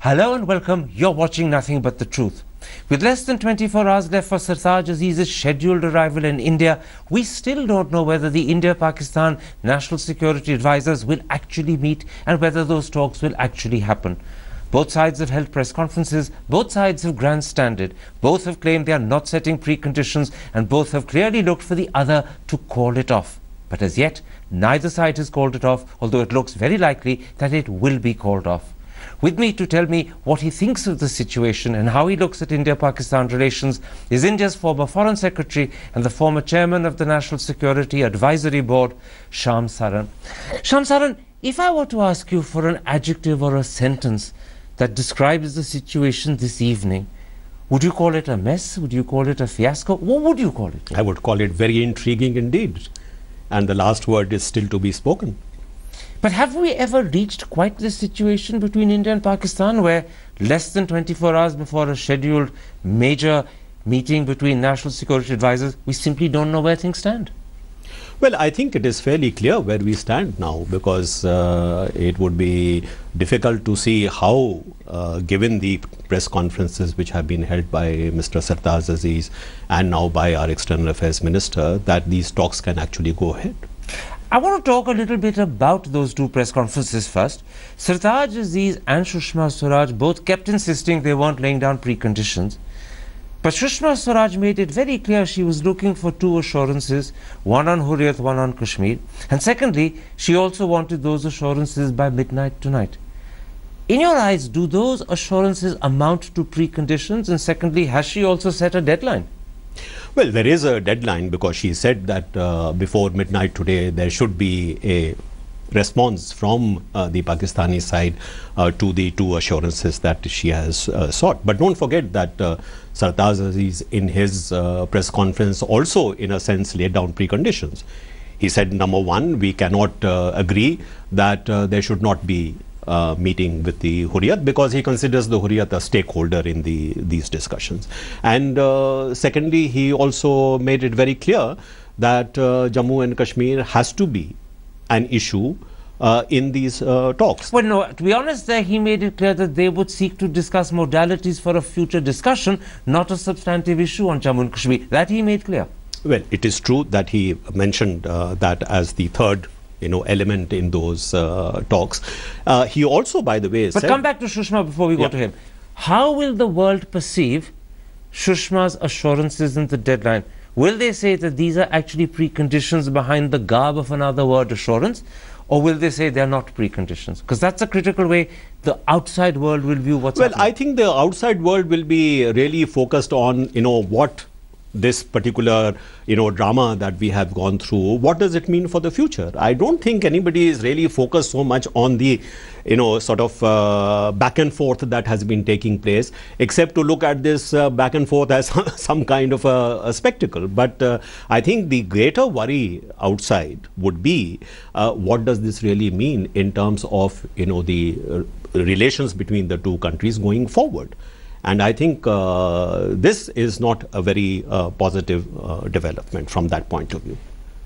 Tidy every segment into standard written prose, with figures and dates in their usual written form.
Hello and welcome. You're watching Nothing But the Truth. With less than 24 hours left for Sartaj Aziz's scheduled arrival in India, we still don't know whether the India-Pakistan national security advisors will actually meet and whether those talks will actually happen. Both sides have held press conferences, both sides have grandstanded, both have claimed they are not setting preconditions, and both have clearly looked for the other to call it off. But as yet, neither side has called it off, although it looks very likely that it will be called off. With me to tell me what he thinks of the situation and how he looks at India-Pakistan relations is India's former Foreign Secretary and the former Chairman of the National Security Advisory Board, Shyam Saran. Shyam Saran, if I were to ask you for an adjective or a sentence that describes the situation this evening, would you call it a mess? Would you call it a fiasco? What would you call it? I would call it very intriguing indeed. And the last word is still to be spoken. But have we ever reached quite this situation between India and Pakistan where less than 24 hours before a scheduled major meeting between national security advisors, we simply don't know where things stand? Well, I think it is fairly clear where we stand now, because it would be difficult to see how, given the press conferences which have been held by Mr. Sartaj Aziz and now by our External Affairs Minister, that these talks can actually go ahead. I want to talk a little bit about those two press conferences first. Sartaj Aziz and Sushma Swaraj both kept insisting they weren't laying down preconditions. But Sushma Swaraj made it very clear she was looking for two assurances, one on Hurriyat, one on Kashmir. And secondly, she also wanted those assurances by midnight tonight. In your eyes, do those assurances amount to preconditions? And secondly, has she also set a deadline? Well, there is a deadline, because she said that before midnight today there should be a response from the Pakistani side to the two assurances that she has sought. But don't forget that Sartaj Aziz in his press conference also in a sense laid down preconditions. He said, number one, we cannot agree that there should not be meeting with the Hurriyat, because he considers the Hurriyat a stakeholder in these discussions. And secondly, he also made it very clear that Jammu and Kashmir has to be an issue in these talks. Well, no, to be honest, there he made it clear that they would seek to discuss modalities for a future discussion, not a substantive issue on Jammu and Kashmir. That he made clear. Well, it is true that he mentioned that as the third element in those talks. He also, by the way, but come back to Sushma before we go to him. How will the world perceive Sushma's assurances in the deadline? Will they say that these are actually preconditions behind the garb of another word, assurance? Or will they say they're not preconditions? Because that's a critical way the outside world will view what's happening. Well, I think the outside world will be really focused on, what this particular, drama that we have gone through, what does it mean for the future? I don't think anybody is really focused so much on the, sort of back and forth that has been taking place, except to look at this back and forth as some kind of a spectacle. But I think the greater worry outside would be what does this really mean in terms of, the relations between the two countries going forward. And I think this is not a very positive development from that point of view.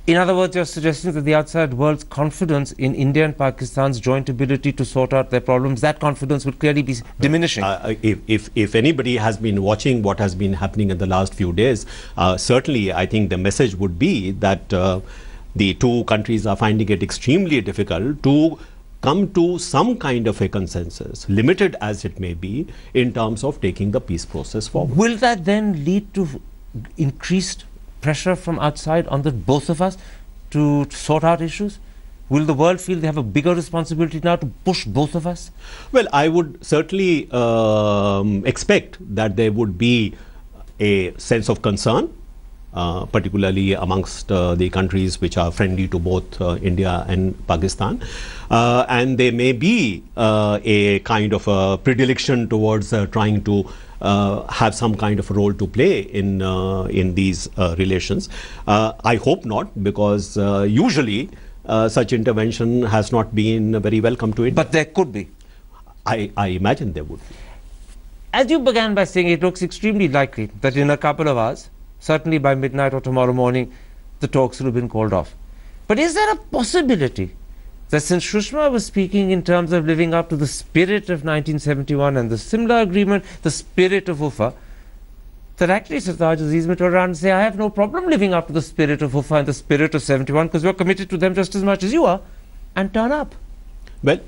In other words, you're suggesting that the outside world's confidence in India and Pakistan's joint ability to sort out their problems, that confidence would clearly be diminishing. If anybody has been watching what has been happening in the last few days, certainly I think the message would be that the two countries are finding it extremely difficult to come to some kind of a consensus, limited as it may be, in terms of taking the peace process forward. Will that then lead to increased pressure from outside on both of us to sort out issues? Will the world feel they have a bigger responsibility now to push both of us? Well, I would certainly expect that there would be a sense of concern, particularly amongst the countries which are friendly to both India and Pakistan. And there may be a kind of a predilection towards trying to have some kind of a role to play in these relations. I hope not, because usually such intervention has not been very welcome to it. But there could be. I imagine there would be. As you began by saying, it looks extremely likely that in a couple of hours, certainly by midnight or tomorrow morning, the talks will have been called off. But is there a possibility that since Sushma was speaking in terms of living up to the spirit of 1971 and the Simla Agreement, the spirit of UFA, that actually Sartaj Aziz may turn around and say, I have no problem living up to the spirit of UFA and the spirit of 71 because we're committed to them just as much as you are, and turn up. Well,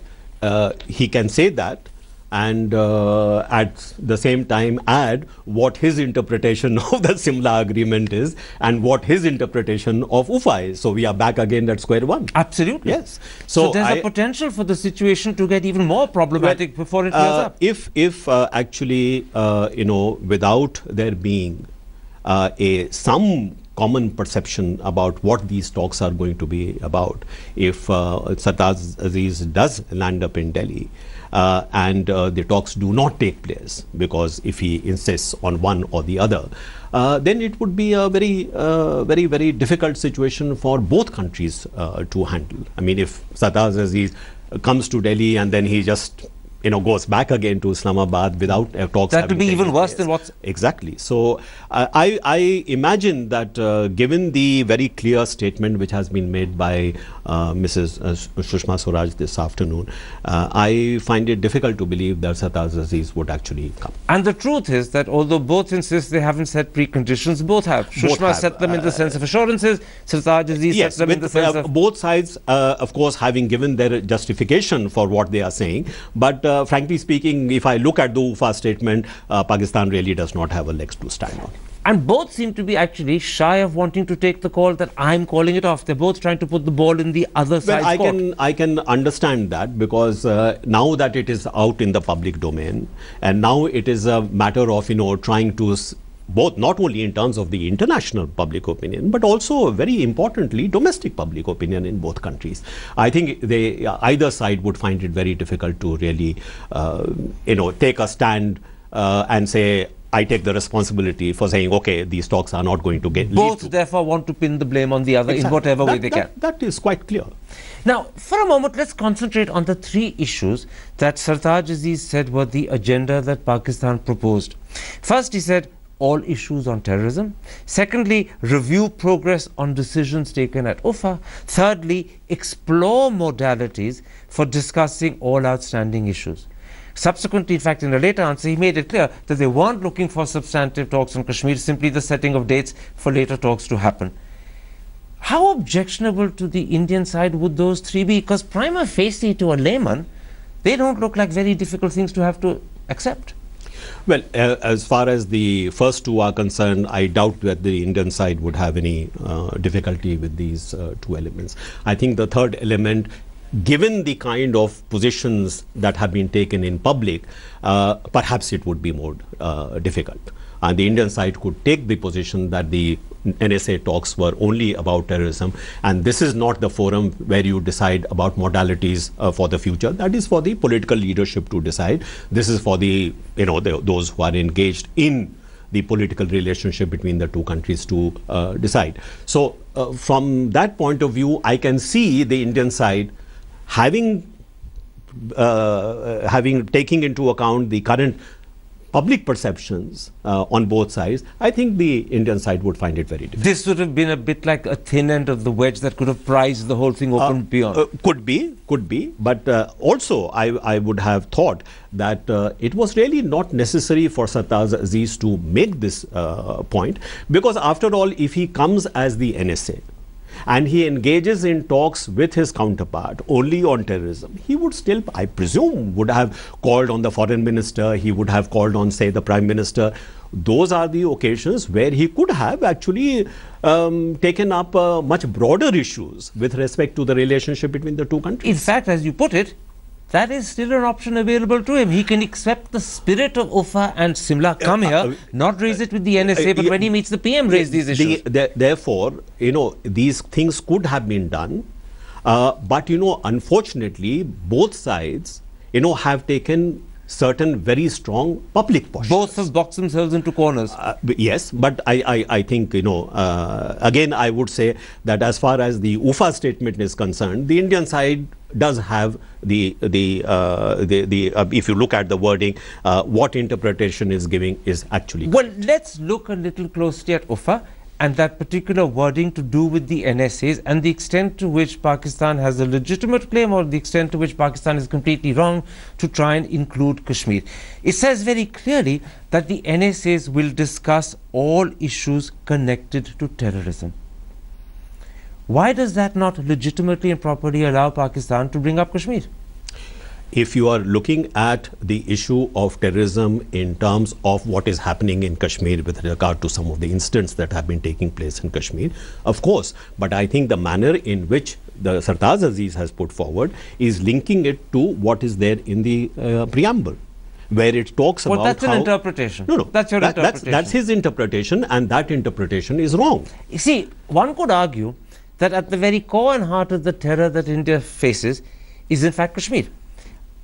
he can say that, and at the same time add what his interpretation of the Simla Agreement is and what his interpretation of UFA is. So we are back again at square one. Absolutely. Yes. So there's a potential for the situation to get even more problematic before it clears up. If actually, without there being some common perception about what these talks are going to be about, if Sartaj Aziz does land up in Delhi, and the talks do not take place, because if he insists on one or the other, then it would be a very difficult situation for both countries to handle. I mean, if Sartaj Aziz comes to Delhi and then he just goes back again to Islamabad without talks. That will be even worse than what's... Exactly. So I imagine that given the very clear statement which has been made by Mrs. Sushma Swaraj this afternoon, I find it difficult to believe that Sartaj Aziz would actually come. And the truth is that although both insist they haven't set preconditions, both have. Sushma set them in the sense of assurances, Sartaj Aziz set them in the sense of... both sides, of course, having given their justification for what they are saying, but frankly speaking, if I look at the UFA statement, Pakistan really does not have a legs to stand on. And both seem to be actually shy of wanting to take the call that I'm calling it off. They're both trying to put the ball in the other side's court. I can understand that, because now that it is out in the public domain, and now it is a matter of trying to both, not only in terms of the international public opinion, but also very importantly domestic public opinion in both countries. I think either side would find it very difficult to really take a stand and say, I take the responsibility for saying, okay, these talks are not going to get... Both therefore want to pin the blame on the other in whatever way they can. That is quite clear. Now, for a moment, let's concentrate on the three issues that Sartaj Aziz said were the agenda that Pakistan proposed. First, he said, all issues on terrorism. Secondly, review progress on decisions taken at UFA. Thirdly, explore modalities for discussing all outstanding issues. Subsequently, in fact, in a later answer, he made it clear that they weren't looking for substantive talks on Kashmir, simply the setting of dates for later talks to happen. How objectionable to the Indian side would those three be? Because prima facie to a layman, they don't look like very difficult things to have to accept. Well, as far as the first two are concerned, I doubt that the Indian side would have any difficulty with these two elements. I think the third element, given the kind of positions that have been taken in public, perhaps it would be more difficult. And the Indian side could take the position that the NSA talks were only about terrorism, and this is not the forum where you decide about modalities for the future. That is for the political leadership to decide. This is for the those who are engaged in the political relationship between the two countries to decide. So from that point of view, I can see the Indian side having taking into account the current public perceptions on both sides. I think the Indian side would find it very difficult. This would have been a bit like a thin end of the wedge that could have prized the whole thing open beyond. Could be. But also, I would have thought that it was really not necessary for Sartaj Aziz to make this point, because after all, if he comes as the NSA, and he engages in talks with his counterpart only on terrorism, he would still, I presume, would have called on the foreign minister, he would have called on, say, the prime minister. Those are the occasions where he could have actually taken up much broader issues with respect to the relationship between the two countries. In fact, as you put it, that is still an option available to him. He can accept the spirit of UFA and Simla, come here, not raise it with the NSA, but when he meets the PM, raise these issues. Therefore, these things could have been done, but, unfortunately, both sides, have taken certain very strong public postures. Both have boxed themselves into corners. Yes, but I think, again, I would say that as far as the UFA statement is concerned, the Indian side does have if you look at the wording, what interpretation is giving is actually... Well, let's look a little closely at UFA and that particular wording to do with the NSAs and the extent to which Pakistan has a legitimate claim or the extent to which Pakistan is completely wrong to try and include Kashmir. It says very clearly that the NSAs will discuss all issues connected to terrorism. Why does that not legitimately and properly allow Pakistan to bring up Kashmir? If you are looking at the issue of terrorism in terms of what is happening in Kashmir with regard to some of the incidents that have been taking place in Kashmir, of course, but I think the manner in which the Sartaj Aziz has put forward is linking it to what is there in the preamble, where it talks about that's an interpretation. No, that's your interpretation. That's his interpretation, and that interpretation is wrong. You see, one could argue that at the very core and heart of the terror that India faces is in fact Kashmir.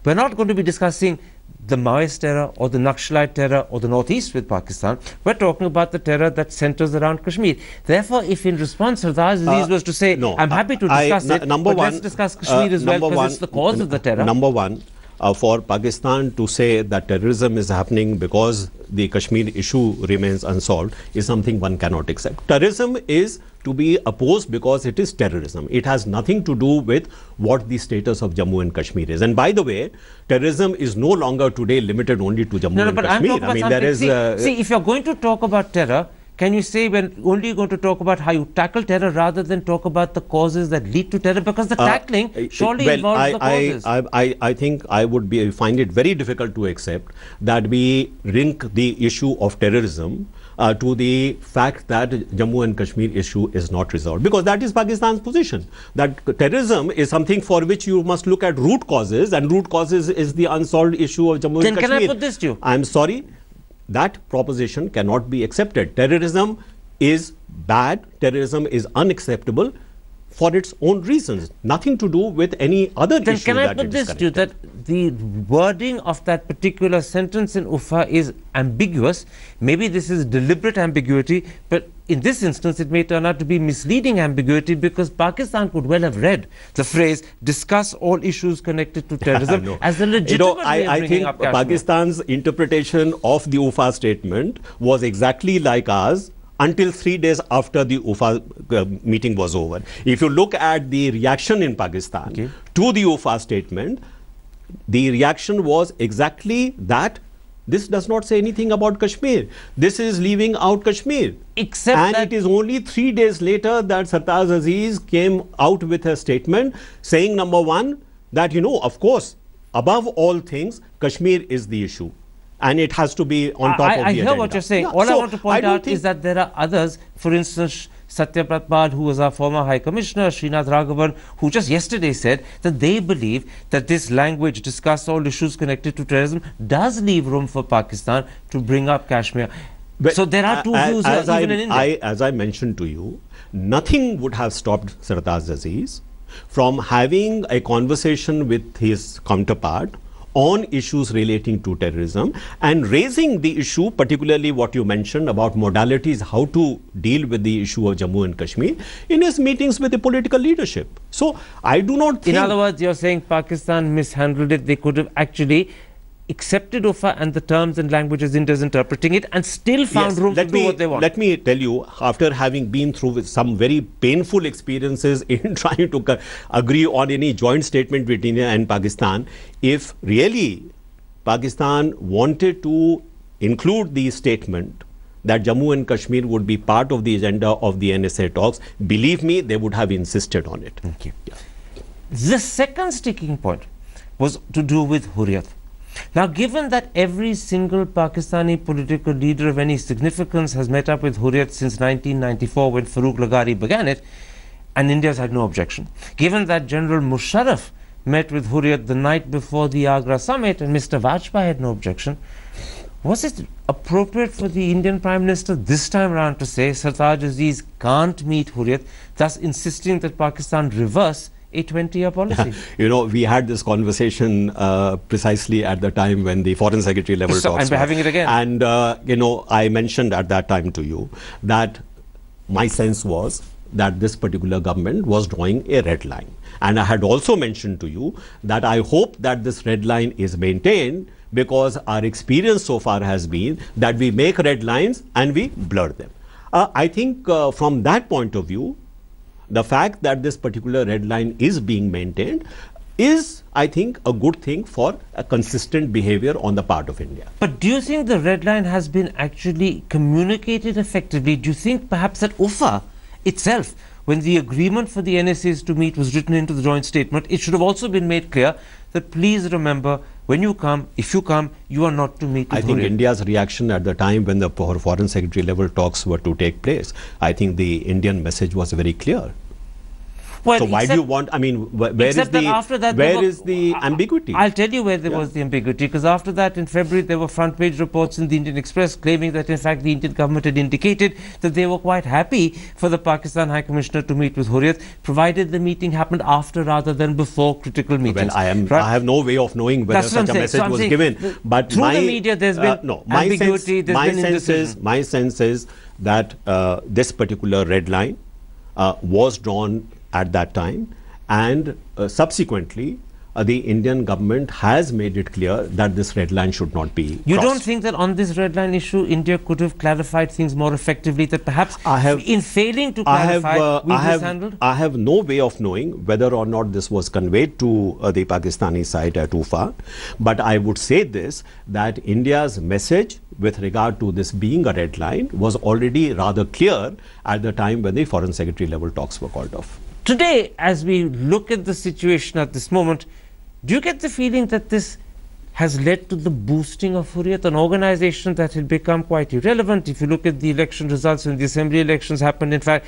We're not going to be discussing the Maoist terror or the Naxalite terror or the Northeast with Pakistan. We're talking about the terror that centers around Kashmir. Therefore, if in response Sartaj Aziz was to say, no, I'm happy to discuss let's discuss Kashmir as well because it's the cause of the terror. Number one, for Pakistan to say that terrorism is happening because the Kashmir issue remains unsolved is something one cannot accept. Terrorism is to be opposed because it is terrorism. It has nothing to do with what the status of Jammu and Kashmir is. And by the way, terrorism is no longer today limited only to Jammu and Kashmir. I mean, there is... See, if you're going to talk about terror, can you say when only going to talk about how you tackle terror rather than talk about the causes that lead to terror? Because the tackling surely involves the causes. I think I would find it very difficult to accept that we link the issue of terrorism to the fact that Jammu and Kashmir issue is not resolved, because that is Pakistan's position, that terrorism is something for which you must look at root causes, and root causes is the unsolved issue of Jammu and Kashmir. Can I put this to you? I'm sorry, that proposition cannot be accepted. Terrorism is bad, terrorism is unacceptable for its own reasons, nothing to do with any other issue. Then can I put this to you, that the wording of that particular sentence in UFA is ambiguous? Maybe this is deliberate ambiguity, but in this instance it may turn out to be misleading ambiguity, because Pakistan could well have read the phrase discuss all issues connected to terrorism as a legitimate way of bringing up Kashmir. Pakistan's interpretation of the UFA statement was exactly like ours until 3 days after the UFA meeting was over. If you look at the reaction in Pakistan to the UFA statement, the reaction was exactly that this does not say anything about Kashmir. This is leaving out Kashmir. Except it is only 3 days later that Sartaj Aziz came out with a statement saying, number one, that, you know, of course, above all things, Kashmir is the issue. And it has to be on top of the agenda. I hear what you're saying. All I want to point out is that there are others, for instance, Satya Pratpal, who was our former High Commissioner, Srinath Raghavan, who just yesterday said that they believe that this language, discuss all issues connected to terrorism, does leave room for Pakistan to bring up Kashmir. But so there are two views even in India. As I mentioned to you, nothing would have stopped Sartaj Aziz from having a conversation with his counterpart on issues relating to terrorism and raising the issue, particularly what you mentioned about modalities, how to deal with the issue of Jammu and Kashmir in his meetings with the political leadership. So I do not think... In other words, you're saying Pakistan mishandled it. They could have actually accepted UFA and the terms and languages India's interpreting it and still found room to do what they want. Let me tell you, after having been through with some very painful experiences in trying to agree on any joint statement between India and Pakistan, if really Pakistan wanted to include the statement that Jammu and Kashmir would be part of the agenda of the NSA talks, believe me, they would have insisted on it. Thank you. The second sticking point was to do with Hurriyat. Now, given that every single Pakistani political leader of any significance has met up with Hurriyat since 1994 when Farooq Lagari began it, and India's had no objection, given that General Musharraf met with Hurriyat the night before the Agra summit and Mr. Vajpayee had no objection, was it appropriate for the Indian Prime Minister this time around to say Sartaj Aziz can't meet Hurriyat, thus insisting that Pakistan reverse a 20-year policy? You know, we had this conversation precisely at the time when the Foreign Secretary level talks. And we're having it again. And, you know, I mentioned at that time to you that my sense was that this particular government was drawing a red line. And I had also mentioned to you that I hope that this red line is maintained, because our experience so far has been that we make red lines and we blur them. I think from that point of view, the fact that this particular red line is being maintained is, I think, a good thing for a consistent behavior on the part of India. But do you think the red line has been actually communicated effectively? Do you think perhaps that UFA itself, when the agreement for the NSAs to meet was written into the joint statement, it should have also been made clear that please remember, when you come, if you come, you are not to meet with I think Hurriyat. India's reaction at the time when the Foreign Secretary level talks were to take place, I think the Indian message was very clear. Well, so why do you want, I mean, where is the ambiguity? I'll tell you where there was the ambiguity, because after that in February there were front page reports in the Indian Express claiming that in fact the Indian government had indicated that they were quite happy for the Pakistan High Commissioner to meet with Hurriyat, provided the meeting happened after rather than before critical meetings. Well, I have no way of knowing whether such a message was given. But through the media there's been ambiguity, my sense is that this particular red line was drawn at that time, and subsequently the Indian government has made it clear that this red line should not be crossed. You don't think that on this red line issue India could have clarified things more effectively, that perhaps in failing to clarify we mishandled? I have no way of knowing whether or not this was conveyed to the Pakistani side at UFA, but I would say this, that India's message with regard to this being a red line was already rather clear at the time when the Foreign Secretary level talks were called off. Today, as we look at the situation at this moment, do you get the feeling that this has led to the boosting of Hurriyat, an organization that had become quite irrelevant? If you look at the election results when the assembly elections happened, in fact,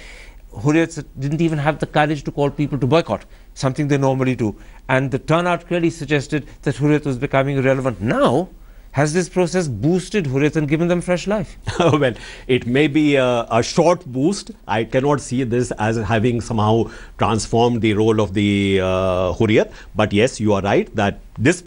Hurriyat didn't even have the courage to call people to boycott, something they normally do. And the turnout clearly suggested that Hurriyat was becoming irrelevant. Now, has this process boosted Hurriyat and given them fresh life? Well, it may be a short boost. I cannot see this as having somehow transformed the role of the Hurriyat. But yes, you are right that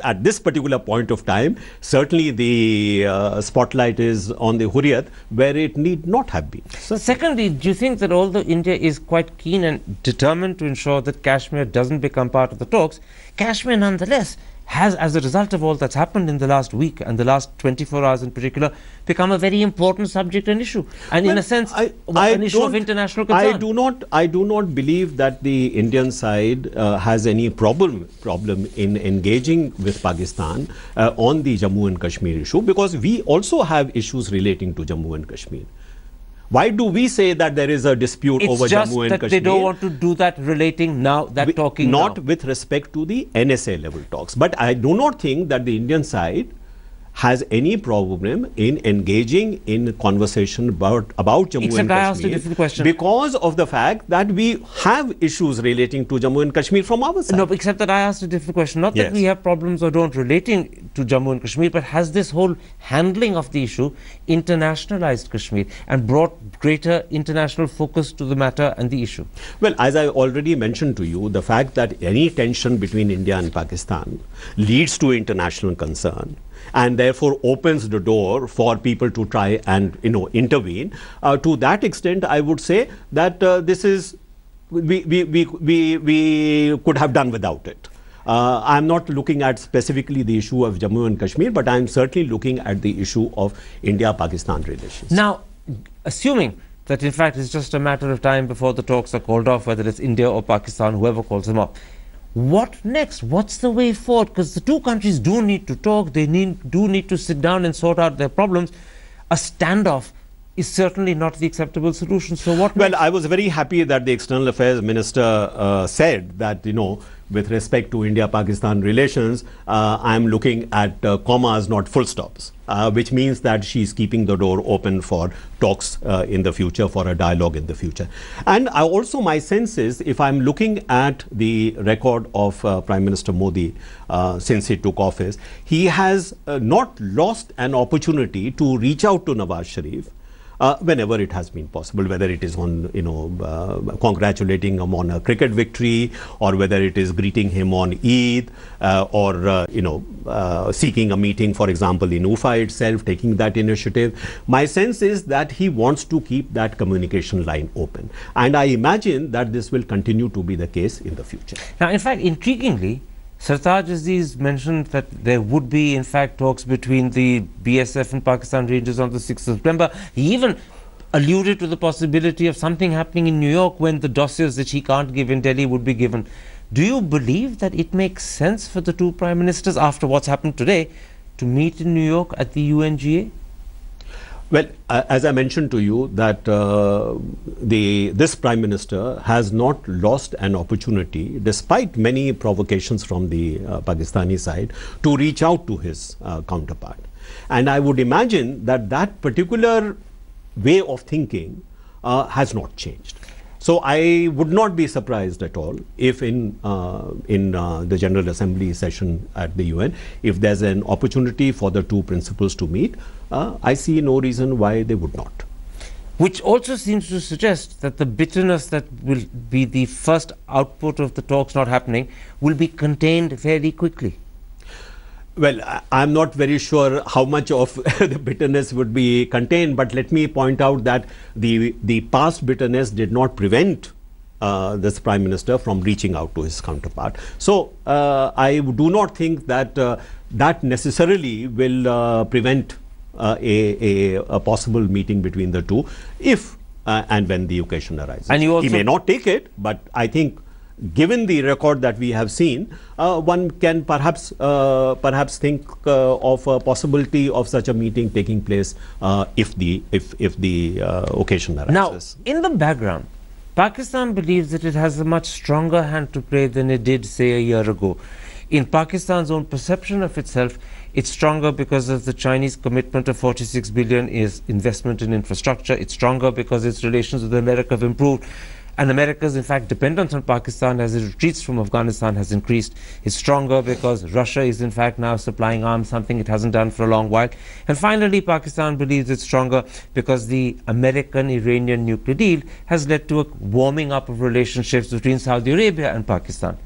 at this particular point of time, certainly the spotlight is on the Hurriyat where it need not have been. Secondly, do you think that although India is quite keen and determined to ensure that Kashmir doesn't become part of the talks, Kashmir nonetheless has, as a result of all that's happened in the last week and the last 24 hours in particular, become a very important subject and issue, and in a sense an issue of international concern? I do not believe that the Indian side has any problem in engaging with Pakistan on the Jammu and Kashmir issue, because we also have issues relating to Jammu and Kashmir. Why do we say that there is a dispute over Jammu and Kashmir? It's just that they don't want to do that relating now, talking now. Not with respect to the NSA level talks. But I do not think that the Indian side has any problem in engaging in conversation about Jammu and Kashmir, because of the fact that we have issues relating to Jammu and Kashmir from our side. No, except that I asked a different question. Not that we have problems or don't relating to Jammu and Kashmir, but has this whole handling of the issue internationalized Kashmir and brought greater international focus to the matter and the issue? Well, as I already mentioned to you, the fact that any tension between India and Pakistan leads to international concern and therefore opens the door for people to try and intervene. To that extent, I would say that this is we could have done without it. I'm not looking at specifically the issue of Jammu and Kashmir, but I'm certainly looking at the issue of India-Pakistan relations. Now, assuming that in fact it's just a matter of time before the talks are called off, whether it's India or Pakistan, whoever calls them off, what next? What's the way forward? Because the two countries do need to talk, they do need to sit down and sort out their problems. A standoff is certainly not the acceptable solution. So what next? Well, I was very happy that the External Affairs Minister said that, with respect to India-Pakistan relations, I'm looking at commas, not full stops, which means that she's keeping the door open for talks in the future, for a dialogue in the future. And my sense is, if I'm looking at the record of Prime Minister Modi since he took office, he has not lost an opportunity to reach out to Nawaz Sharif whenever it has been possible, whether it is on, congratulating him on a cricket victory, or whether it is greeting him on Eid, or, seeking a meeting, for example, in UFA itself, taking that initiative. My sense is that he wants to keep that communication line open. And I imagine that this will continue to be the case in the future. Now, in fact, intriguingly, Sartaj Aziz mentioned that there would be, in fact, talks between the BSF and Pakistan Rangers on the 6th of September. He even alluded to the possibility of something happening in New York when the dossiers that he can't give in Delhi would be given. Do you believe that it makes sense for the two prime ministers, after what's happened today, to meet in New York at the UNGA? Well, as I mentioned to you, that this Prime Minister has not lost an opportunity, despite many provocations from the Pakistani side, to reach out to his counterpart. And I would imagine that that particular way of thinking has not changed. So I would not be surprised at all if in the General Assembly session at the UN, if there's an opportunity for the two principals to meet, I see no reason why they would not. Which also seems to suggest that the bitterness that will be the first output of the talks not happening will be contained fairly quickly. Well, I'm not very sure how much of the bitterness would be contained, but let me point out that the past bitterness did not prevent this Prime Minister from reaching out to his counterpart. So I do not think that that necessarily will prevent a possible meeting between the two if and when the occasion arises. And you also, he may not take it, but I think, given the record that we have seen, one can perhaps think of a possibility of such a meeting taking place if the occasion arises. Now, in the background, Pakistan believes that it has a much stronger hand to play than it did, say, a year ago. In Pakistan's own perception of itself, it's stronger because of the Chinese commitment of 46 billion is investment in infrastructure. It's stronger because its relations with America have improved. And America's, in fact, dependence on Pakistan as it retreats from Afghanistan has increased. It's stronger because Russia is, in fact, now supplying arms, something it hasn't done for a long while. And finally, Pakistan believes it's stronger because the American-Iranian nuclear deal has led to a warming up of relationships between Saudi Arabia and Pakistan.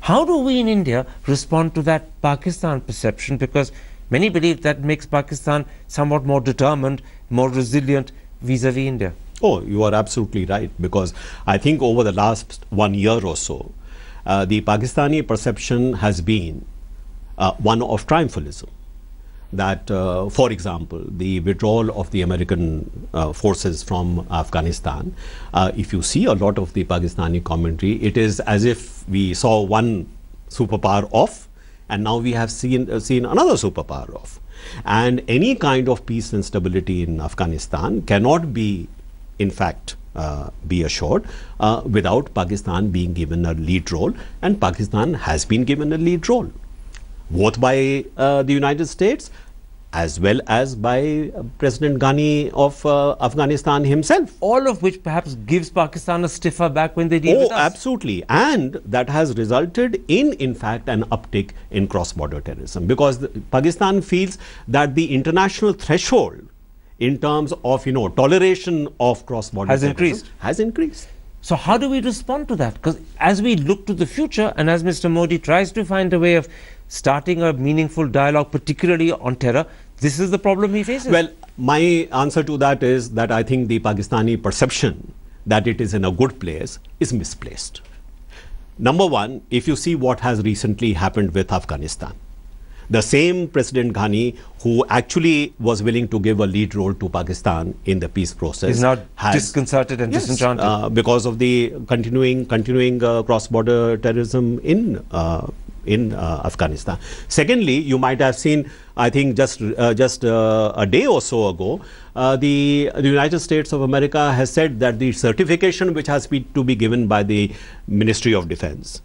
How do we in India respond to that Pakistan perception? Because many believe that makes Pakistan somewhat more determined, more resilient vis-a-vis India. Oh, you are absolutely right, because I think over the last 1 year or so, the Pakistani perception has been one of triumphalism. That, for example, the withdrawal of the American forces from Afghanistan, if you see a lot of the Pakistani commentary, it is as if we saw one superpower off, and now we have seen another superpower off. And any kind of peace and stability in Afghanistan cannot be, in fact, be assured without Pakistan being given a lead role, and Pakistan has been given a lead role, both by the United States as well as by President Ghani of Afghanistan himself. All of which perhaps gives Pakistan a stiffer back when they deal with us. Oh, absolutely. And that has resulted in fact, an uptick in cross-border terrorism, because Pakistan feels that the international threshold in terms of, toleration of cross-border has increased. So how do we respond to that? Because as we look to the future, and as Mr. Modi tries to find a way of starting a meaningful dialogue, particularly on terror, this is the problem he faces. Well, my answer to that is that I think the Pakistani perception that it is in a good place is misplaced. Number one, if you see what has recently happened with Afghanistan, the same President Ghani, who actually was willing to give a lead role to Pakistan in the peace process, is now disconcerted and disenchanted because of the continuing cross-border terrorism in Afghanistan. Secondly, you might have seen, I think just a day or so ago, the United States of America has said that the certification which has to be given by the Ministry of Defense,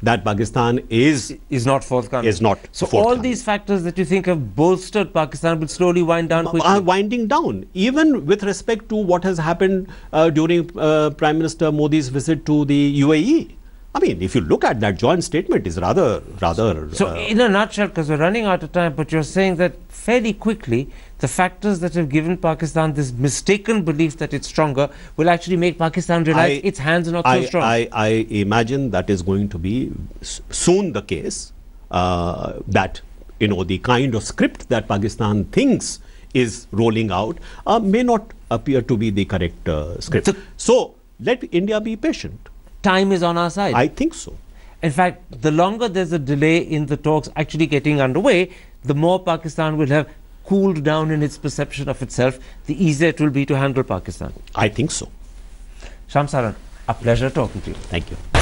that Pakistan is not forthcoming. So all these factors that you think have bolstered Pakistan will slowly wind down quickly. Are winding down, even with respect to what has happened during Prime Minister Modi's visit to the UAE. I mean, if you look at that joint statement, is rather. So, in a nutshell, because we're running out of time, but you're saying that fairly quickly, the factors that have given Pakistan this mistaken belief that it's stronger will actually make Pakistan realize its hands are not so strong. I imagine that is going to be soon the case. That the kind of script that Pakistan thinks is rolling out may not appear to be the correct script. So let India be patient. Time is on our side. I think so. In fact, the longer there's a delay in the talks actually getting underway, the more Pakistan will have cooled down in its perception of itself, the easier it will be to handle Pakistan. I think so. Shyam Saran, a pleasure talking to you. Thank you.